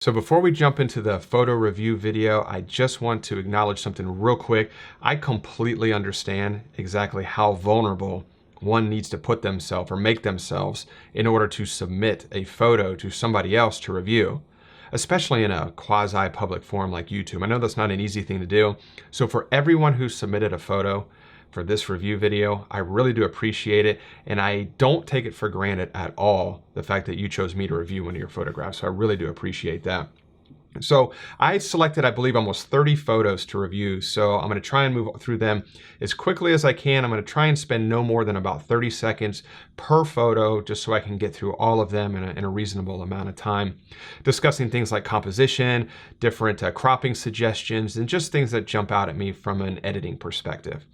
So before we jump into the photo review video, I just want to acknowledge something real quick. I completely understand exactly how vulnerable one needs to put themselves or make themselves in order to submit a photo to somebody else to review, especially in a quasi-public forum like YouTube. I know that's not an easy thing to do. So for everyone who submitted a photo for this review video, I really do appreciate it. And I don't take it for granted at all, the fact that you chose me to review one of your photographs. So I really do appreciate that. So I selected, I believe, almost 30 photos to review. So I'm going to try and move through them as quickly as I can. I'm going to try and spend no more than about 30 seconds per photo, just so I can get through all of them in a reasonable amount of time, discussing things like composition, different cropping suggestions, and just things that jump out at me from an editing perspective.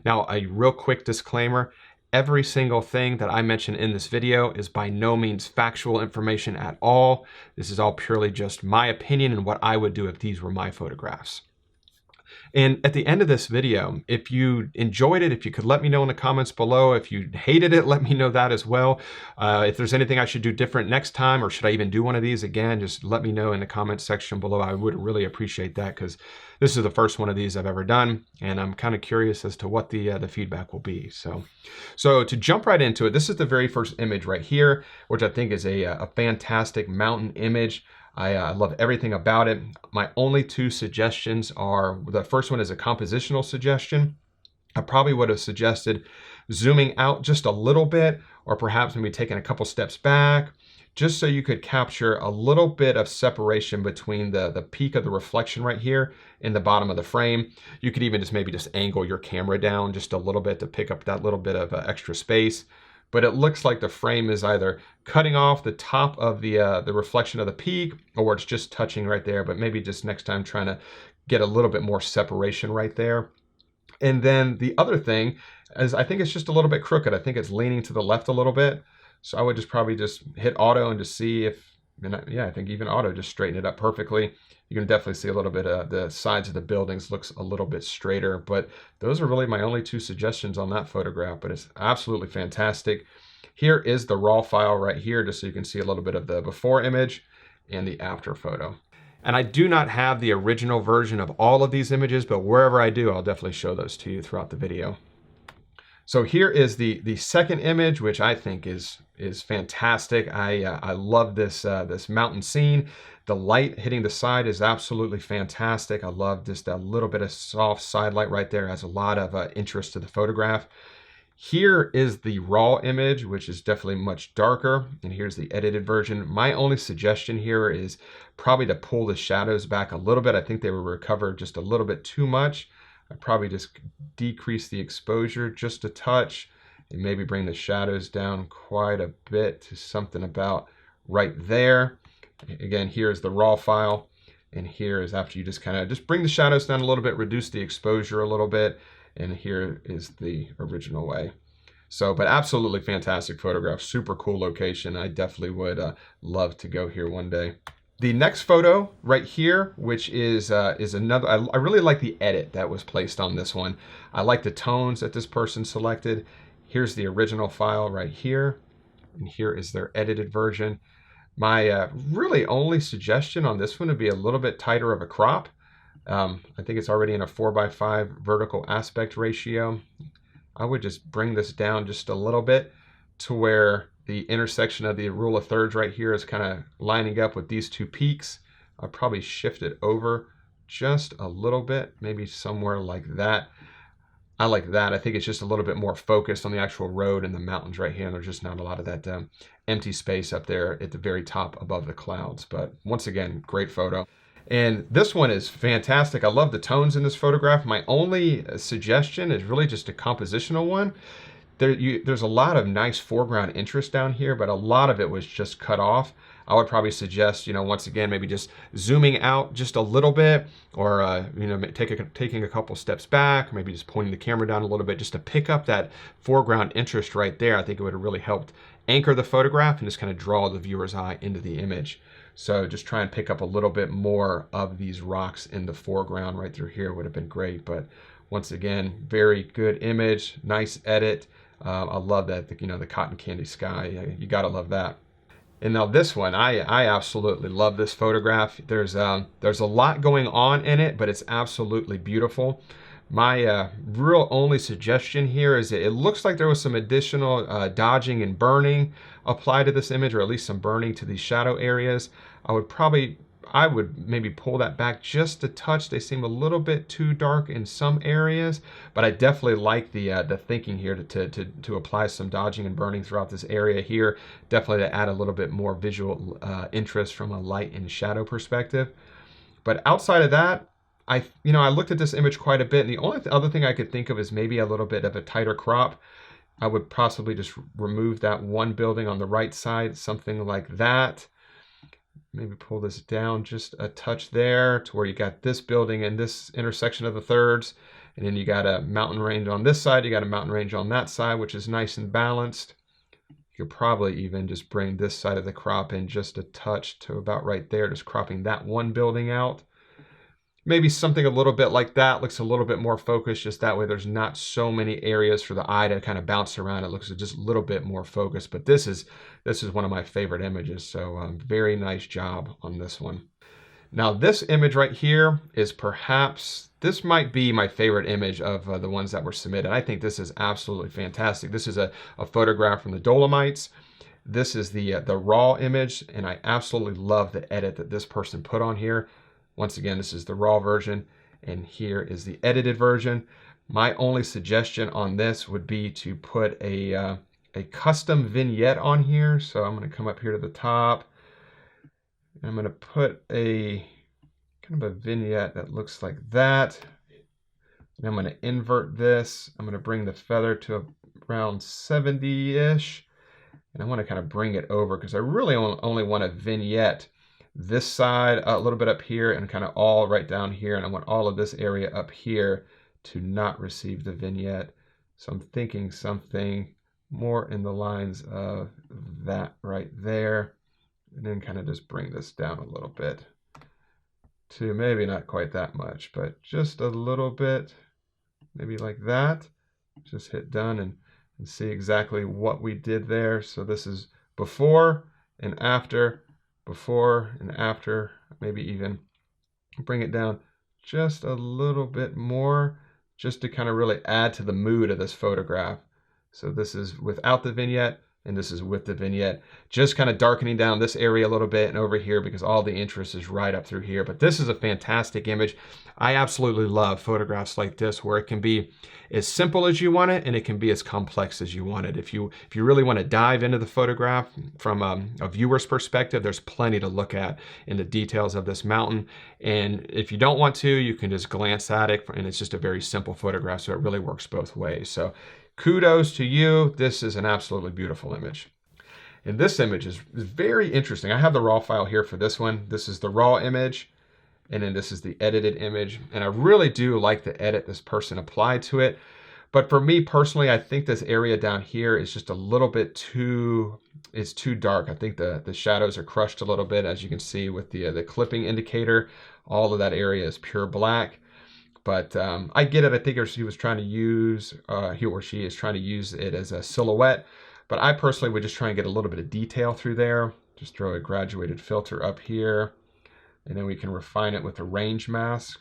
Now, a real quick disclaimer. Every single thing that I mention in this video is by no means factual information at all. This is all purely just my opinion and what I would do if these were my photographs. And at the end of this video, if you enjoyed it, if you could let me know in the comments below. If you hated it, let me know that as well. If there's anything I should do different next time, or should I even do one of these again, just let me know in the comments section below. I would really appreciate that, because this is the first one of these I've ever done, and I'm kind of curious as to what the feedback will be. So to jump right into it, this is the very first image right here, which I think is a fantastic mountain image. I love everything about it. My only two suggestions are, the first one is a compositional suggestion. I probably would have suggested zooming out just a little bit, or perhaps maybe taking a couple steps back, just so you could capture a little bit of separation between the peak of the reflection right here in the bottom of the frame. You could even maybe just angle your camera down just a little bit to pick up that little bit of extra space. But it looks like the frame is either cutting off the top of the reflection of the peak, or it's just touching right there. But maybe just next time trying to get a little bit more separation right there. And then the other thing is, I think it's just a little bit crooked. I think it's leaning to the left a little bit. So I would just probably just hit auto and just see if, yeah, I think even auto just straighten it up perfectly. You can definitely see a little bit of the sides of the buildings looks a little bit straighter, but those are really my only two suggestions on that photograph, but it's absolutely fantastic. Here is the raw file right here, just so you can see a little bit of the before image and the after photo. And I do not have the original version of all of these images, but wherever I do, I'll definitely show those to you throughout the video. So here is the second image, which I think is fantastic. I love this this mountain scene. The light hitting the side is absolutely fantastic. I love just a little bit of soft side light right there. Has a lot of interest to the photograph. Here is the raw image, which is definitely much darker, and here's the edited version. My only suggestion here is probably to pull the shadows back a little bit. I think they were recovered just a little bit too much. I'd probably just decrease the exposure just a touch, and maybe bring the shadows down quite a bit to something about right there. Again, here's the raw file, and here is after you just kind of just bring the shadows down a little bit, reduce the exposure a little bit, and here is the original way. So, but absolutely fantastic photograph, super cool location. I definitely would love to go here one day. The next photo right here, which is another, I really like the edit that was placed on this one. I like the tones that this person selected. Here's the original file right here, and here is their edited version. My really only suggestion on this one would be a little bit tighter of a crop. I think it's already in a 4:5 vertical aspect ratio. I would just bring this down just a little bit to where the intersection of the rule of thirds right here is kind of lining up with these two peaks. I'll probably shift it over just a little bit, maybe somewhere like that. I like that. I think it's just a little bit more focused on the actual road and the mountains right here. And there's just not a lot of that empty space up there at the very top above the clouds. But once again, great photo. And this one is fantastic. I love the tones in this photograph. My only suggestion is really just a compositional one. There's a lot of nice foreground interest down here, but a lot of it was just cut off. I would probably suggest, once again, maybe just zooming out just a little bit, or, taking a couple steps back, maybe just pointing the camera down a little bit just to pick up that foreground interest right there. I think it would have really helped anchor the photograph and just kind of draw the viewer's eye into the image. So just try and pick up a little bit more of these rocks in the foreground right through here would have been great. But once again, very good image, nice edit. I love that, the cotton candy sky. You gotta love that. And now this one, I absolutely love this photograph. There's a lot going on in it, but it's absolutely beautiful. My real only suggestion here is that it looks like there was some additional dodging and burning applied to this image, or at least some burning to these shadow areas. I would maybe pull that back just a touch. They seem a little bit too dark in some areas, but I definitely like the thinking here to apply some dodging and burning throughout this area here. Definitely to add a little bit more visual interest from a light and shadow perspective. But outside of that, I looked at this image quite a bit, and the only other thing I could think of is maybe a little bit of a tighter crop. I would possibly just remove that one building on the right side, something like that. Maybe pull this down just a touch there to where you got this building and this intersection of the thirds. And then you got a mountain range on this side, you got a mountain range on that side, which is nice and balanced. You could probably even just bring this side of the crop in just a touch to about right there, just cropping that one building out. Maybe something a little bit like that looks a little bit more focused, just that way there's not so many areas for the eye to kind of bounce around. It looks just a little bit more focused, but this is one of my favorite images, so very nice job on this one. Now this image right here is this might be my favorite image of the ones that were submitted. I think this is absolutely fantastic. This is a photograph from the Dolomites. This is the raw image, and I absolutely love the edit that this person put on here. Once again, this is the raw version, and here is the edited version. My only suggestion on this would be to put a custom vignette on here. So I'm going to come up here to the top, and I'm going to put a kind of a vignette that looks like that. And I'm going to invert this. I'm going to bring the feather to around 70-ish, and I want to kind of bring it over because I really only want a vignette this side, a little bit up here, and kind of all right down here, and I want all of this area up here to not receive the vignette. So I'm thinking something more in the lines of that right there, and then kind of just bring this down a little bit to maybe not quite that much, but just a little bit, maybe like that. Just hit done and see exactly what we did there. So this is before and after, before and after. Maybe even bring it down just a little bit more, just to kind of really add to the mood of this photograph. So this is without the vignette, and this is with the vignette, just kind of darkening down this area a little bit and over here because all the interest is right up through here. But this is a fantastic image. I absolutely love photographs like this where it can be as simple as you want it and it can be as complex as you want it. If you really want to dive into the photograph from a viewer's perspective, there's plenty to look at in the details of this mountain. And if you don't want to, you can just glance at it, and it's just a very simple photograph, so it really works both ways. So kudos to you. This is an absolutely beautiful image. And this image is very interesting. I have the raw file here for this one. This is the raw image, and then this is the edited image. And I really do like the edit this person applied to it. But for me personally, I think this area down here is just a little bit too dark. I think the shadows are crushed a little bit, as you can see with the clipping indicator. All of that area is pure black. But I get it. I think he was trying to use, he or she is trying to use it as a silhouette. But I personally would just try and get a little bit of detail through there. Just throw a graduated filter up here. And then we can refine it with a range mask.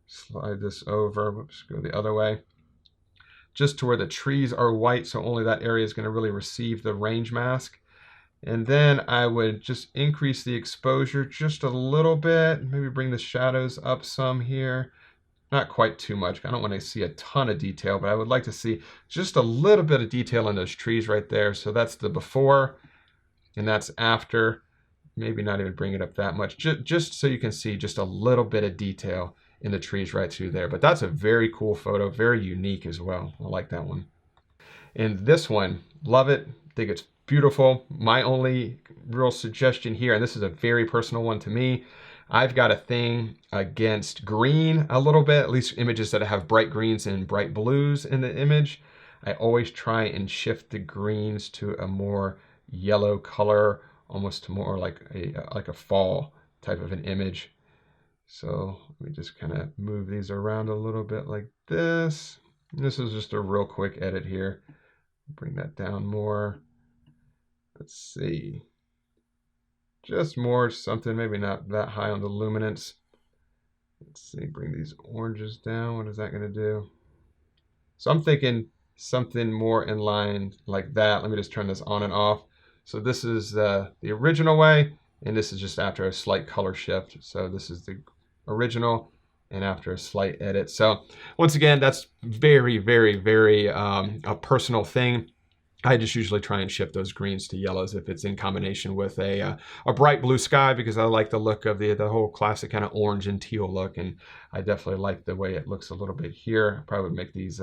Slide this over, whoops, go the other way. Just to where the trees are white, so only that area is going to really receive the range mask. And then I would just increase the exposure just a little bit, maybe bring the shadows up some here. Not quite too much. I don't want to see a ton of detail, but I would like to see just a little bit of detail in those trees right there. So that's the before, and that's after. Maybe not even bring it up that much, just so you can see just a little bit of detail in the trees right through there. But that's a very cool photo, very unique as well. I like that one. And this one, love it. Think it's beautiful. My only real suggestion here, and this is a very personal one to me, I've got a thing against green a little bit, at least images that have bright greens and bright blues in the image. I always try and shift the greens to a more yellow color, almost more like a fall type of an image. So let me just kind of move these around a little bit like this. This is just a real quick edit here. Bring that down more. let's see, just more something, maybe not that high on the luminance. Let's see, bring these oranges down. What is that going to do? So I'm thinking something more in line like that. Let me just turn this on and off. So this is the original way, and this is just after a slight color shift. So this is the original and after a slight edit. So once again, that's very, very, very a personal thing. I just usually try and shift those greens to yellows if it's in combination with a bright blue sky, because I like the look of the whole classic kind of orange and teal look, and I definitely like the way it looks a little bit here. I probably would make these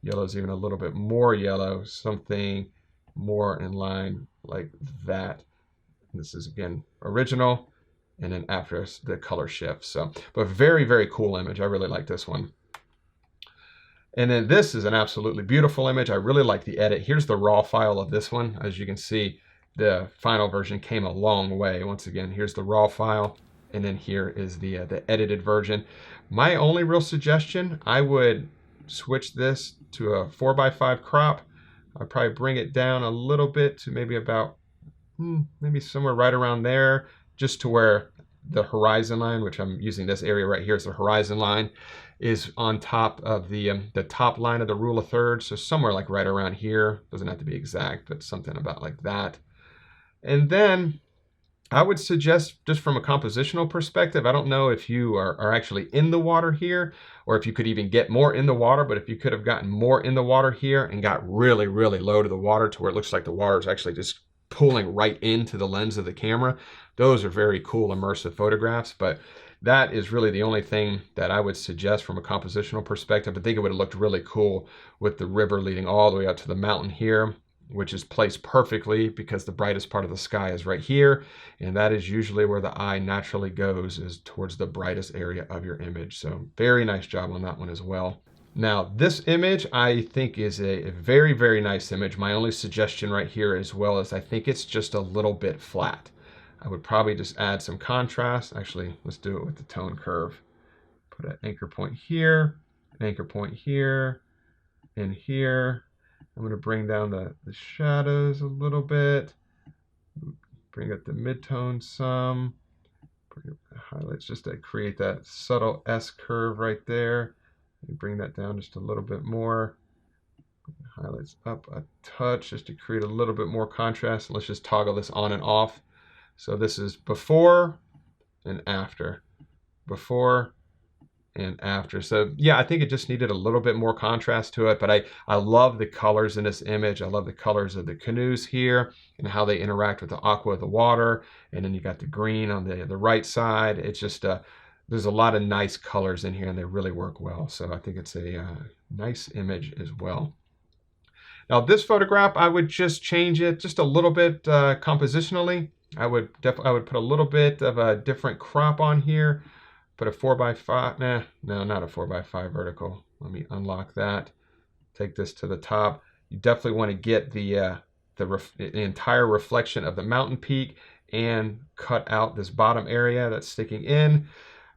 yellows even a little bit more yellow, something more in line like that. And this is again original, and then after the color shift. So, but very, very cool image. I really like this one. And then this is an absolutely beautiful image. I really like the edit. Here's the raw file of this one. As you can see, the final version came a long way. Once again, here's the raw file, and then here is the edited version. My only real suggestion, I would switch this to a 4:5 crop. I'd probably bring it down a little bit to maybe about, maybe somewhere right around there, just to where the horizon line, which I'm using this area right here as the horizon line, is on top of the top line of the rule of thirds. So somewhere like right around here, doesn't have to be exact, but something about like that. And then I would suggest, just from a compositional perspective, I don't know if you are actually in the water here, or if you could even get more in the water, but if you could have gotten more in the water here and got really, really low to the water to where it looks like the water is actually just pulling right into the lens of the camera, those are very cool immersive photographs. But that is really the only thing that I would suggest from a compositional perspective. I think it would have looked really cool with the river leading all the way out to the mountain here, which is placed perfectly because the brightest part of the sky is right here, and that is usually where the eye naturally goes, is towards the brightest area of your image. So very nice job on that one as well. Now this image I think is a very, very nice image. My only suggestion right here as well is I think it's just a little bit flat. I would probably just add some contrast. Actually, let's do it with the tone curve. Put an anchor point here, an anchor point here, and here. I'm going to bring down the shadows a little bit, bring up the mid-tone some, bring up the highlights just to create that subtle S curve right there. And bring that down just a little bit more. Highlights up a touch just to create a little bit more contrast. Let's just toggle this on and off. So this is before and after, before and after. So yeah, I think it just needed a little bit more contrast to it, but I love the colors in this image. I love the colors of the canoes here and how they interact with the aqua of the water. And then you got the green on the right side. It's just, there's a lot of nice colors in here and they really work well. So I think it's a nice image as well. Now this photograph, I would just change it just a little bit compositionally. I would put a little bit of a different crop on here. Put a 4:5, no, not a 4:5 vertical. Let me unlock that. Take this to the top. You definitely want to get the entire reflection of the mountain peak and cut out this bottom area that's sticking in.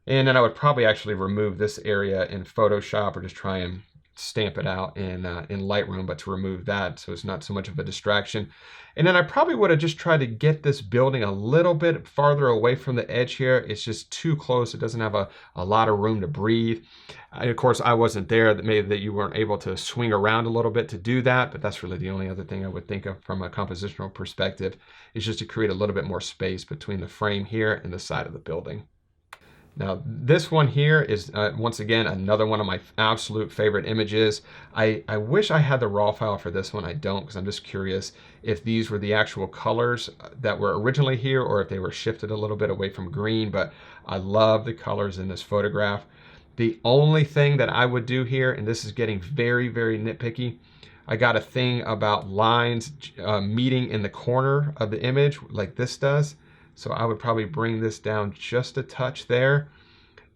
And then I would probably actually remove this area in Photoshop, or just try and stamp it out in Lightroom, but to remove that so it's not so much of a distraction. And then I probably would have just tried to get this building a little bit farther away from the edge here. It's just too close. It doesn't have a lot of room to breathe. And of course, I wasn't there, that maybe that you weren't able to swing around a little bit to do that, but that's really the only other thing I would think of from a compositional perspective, is just to create a little bit more space between the frame here and the side of the building. Now this one here is once again another one of my absolute favorite images. I wish I had the raw file for this one. I don't, because I'm just curious if these were the actual colors that were originally here, or if they were shifted a little bit away from green. But I love the colors in this photograph. The only thing that I would do here, and this is getting very, very nitpicky, I got a thing about lines meeting in the corner of the image like this does. So I would probably bring this down just a touch there.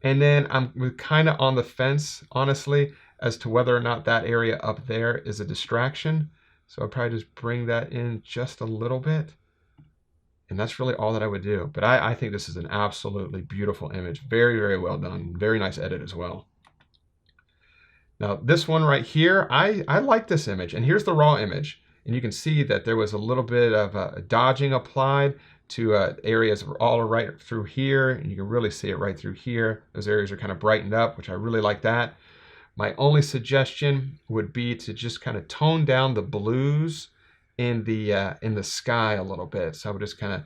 And then I'm kind of on the fence, honestly, as to whether or not that area up there is a distraction. So I'd probably just bring that in just a little bit. And that's really all that I would do. But I think this is an absolutely beautiful image. Very, very well done. Very nice edit as well. Now this one right here, I like this image. And here's the raw image. And you can see that there was a little bit of dodging applied to areas all right through here, and you can really see it right through here. Those areas are kind of brightened up, which I really like that. My only suggestion would be to just kind of tone down the blues in the sky a little bit. So I would just kind of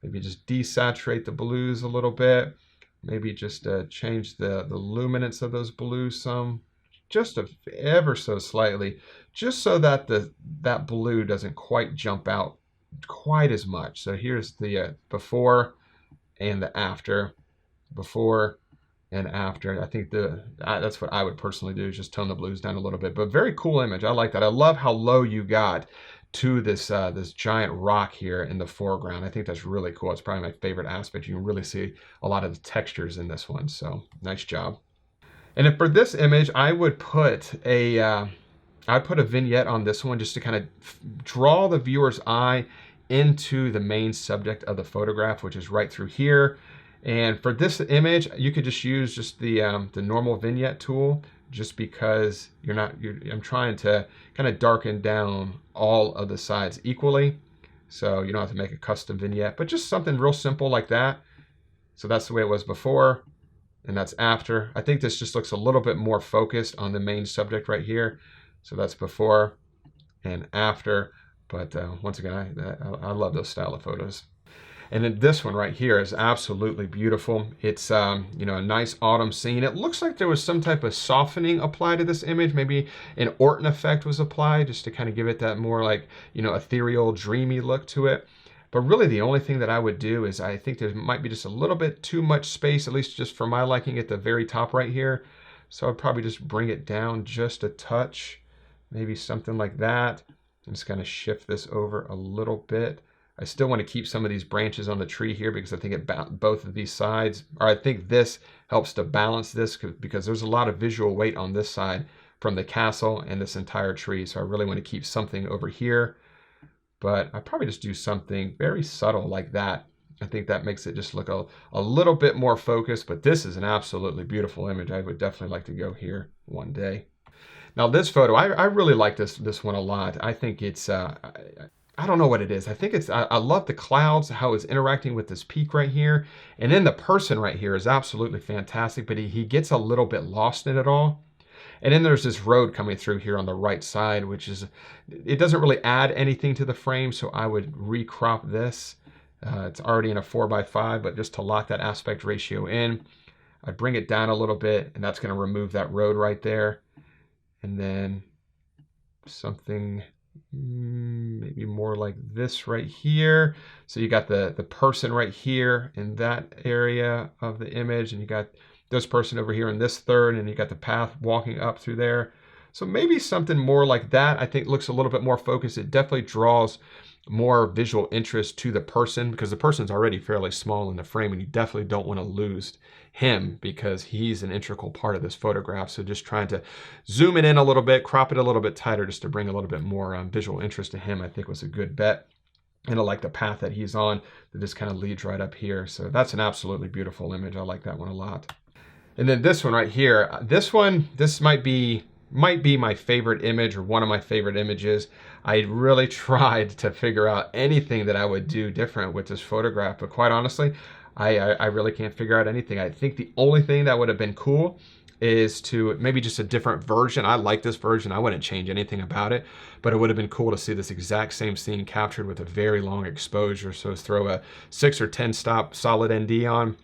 maybe just desaturate the blues a little bit. Maybe just change the luminance of those blues some, just ever so slightly, just so that that blue doesn't quite jump out quite as much. So here's the before and the after, before and after. I think that's what I would personally do, is just tone the blues down a little bit. But very cool image. I like that. I love how low you got to this this giant rock here in the foreground. I think that's really cool. It's probably my favorite aspect. You can really see a lot of the textures in this one. So nice job. And then for this image, I would put I'd put a vignette on this one just to kind of draw the viewer's eye into the main subject of the photograph, which is right through here. And for this image, you could just use just the normal vignette tool, just because I'm trying to kind of darken down all of the sides equally. So you don't have to make a custom vignette, but just something real simple like that. So that's the way it was before, and that's after. I think this just looks a little bit more focused on the main subject right here. So that's before and after. But once again, I love those style of photos. And then this one right here is absolutely beautiful. It's you know, a nice autumn scene. It looks like there was some type of softening applied to this image. Maybe an Orton effect was applied just to kind of give it that more like, you know, ethereal, dreamy look to it. But really the only thing that I would do is I think there might be just a little bit too much space, at least just for my liking, at the very top right here. So I'd probably just bring it down just a touch, maybe something like that. I'm just gonna shift this over a little bit. I still want to keep some of these branches on the tree here because I think both of these sides, or I think this helps to balance this, because there's a lot of visual weight on this side from the castle and this entire tree. So I really want to keep something over here, but I probably just do something very subtle like that. I think that makes it just look a little bit more focused, but this is an absolutely beautiful image. I would definitely like to go here one day. Now this photo, I really like this one a lot. I think it's, I don't know what it is. I think I love the clouds, how it's interacting with this peak right here. And then the person right here is absolutely fantastic, but he gets a little bit lost in it all. And then there's this road coming through here on the right side, which is, it doesn't really add anything to the frame. So I would recrop this. It's already in a 4:5, but just to lock that aspect ratio in, I'd bring it down a little bit, and that's going to remove that road right there. And then something maybe more like this right here. So you got the person right here in that area of the image, and you got this person over here in this third, and you got the path walking up through there. So maybe something more like that. I think looks a little bit more focused. It definitely draws more visual interest to the person, because the person's already fairly small in the frame, and you definitely don't want to lose him because he's an integral part of this photograph. So just trying to zoom it in a little bit, crop it a little bit tighter just to bring a little bit more visual interest to him, I think was a good bet. And I like the path that he's on that just kind of leads right up here. So that's an absolutely beautiful image. I like that one a lot. And then this one right here, this might be my favorite image, or one of my favorite images. I really tried to figure out anything that I would do different with this photograph, but quite honestly, I really can't figure out anything. I think the only thing that would have been cool is to maybe just a different version. I like this version. I wouldn't change anything about it, but it would have been cool to see this exact same scene captured with a very long exposure. So throw a 6 or 10 stop solid ND on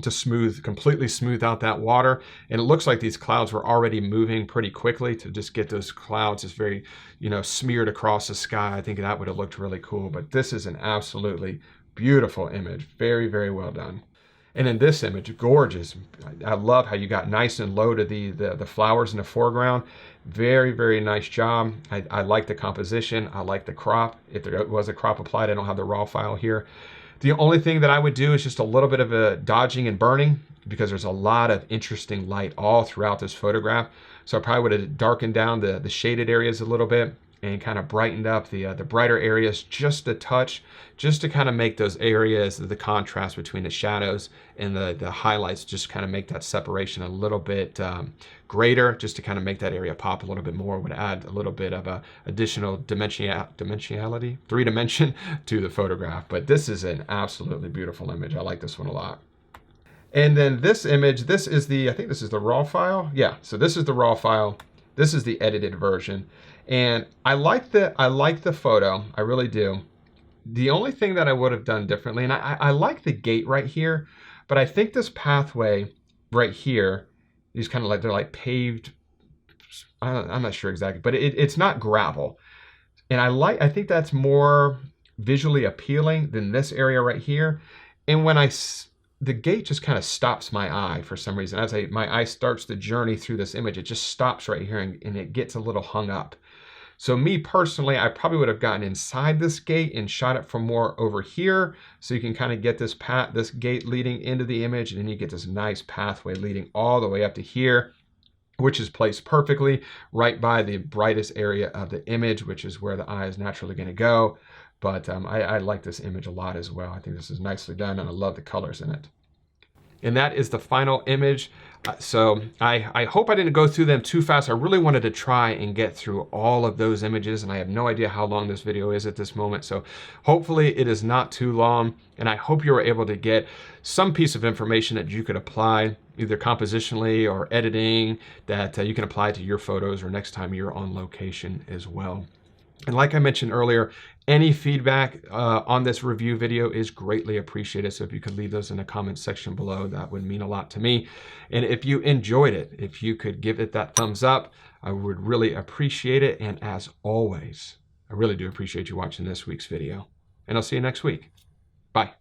to completely smooth out that water. And it looks like these clouds were already moving pretty quickly to just get those clouds just very, you know, smeared across the sky. I think that would have looked really cool, but this is an absolutely beautiful image. Very, very well done. And in this image, gorgeous. I love how you got nice and low to the flowers in the foreground. Very, very nice job. I like the composition. I like the crop. If there was a crop applied, I don't have the raw file here. The only thing that I would do is just a little bit of a dodging and burning, because there's a lot of interesting light all throughout this photograph. So I probably would have darkened down the shaded areas a little bit, and kind of brightened up the brighter areas just a touch, just to kind of make those areas, the contrast between the shadows and the highlights, just kind of make that separation a little bit greater, just to kind of make that area pop a little bit more, would add a little bit of a additional dimensionality, 3D to the photograph. But this is an absolutely beautiful image. I like this one a lot. And then this image, this is I think this is the raw file. Yeah, so this is the raw file. This is the edited version. And I like the photo, I really do. The only thing that I would have done differently, and I like the gate right here, but I think this pathway right here, these kind of like, they're like paved, I'm not sure exactly, but it's not gravel. And I think that's more visually appealing than this area right here. And when the gate just kind of stops my eye for some reason. As my eye starts the journey through this image, it just stops right here and it gets a little hung up. So me personally, I probably would have gotten inside this gate and shot it from more over here, so you can kind of get this gate leading into the image, and then you get this nice pathway leading all the way up to here, which is placed perfectly right by the brightest area of the image, which is where the eye is naturally going to go. But I like this image a lot as well. I think this is nicely done, and I love the colors in it. And that is the final image. So I hope I didn't go through them too fast. I really wanted to try and get through all of those images, and I have no idea how long this video is at this moment. So hopefully it is not too long, and I hope you were able to get some piece of information that you could apply either compositionally or editing, that you can apply to your photos or next time you're on location as well. And like I mentioned earlier, any feedback on this review video is greatly appreciated. So if you could leave those in the comments section below, that would mean a lot to me. And if you enjoyed it, if you could give it that thumbs up, I would really appreciate it. And as always, I really do appreciate you watching this week's video. And I'll see you next week. Bye.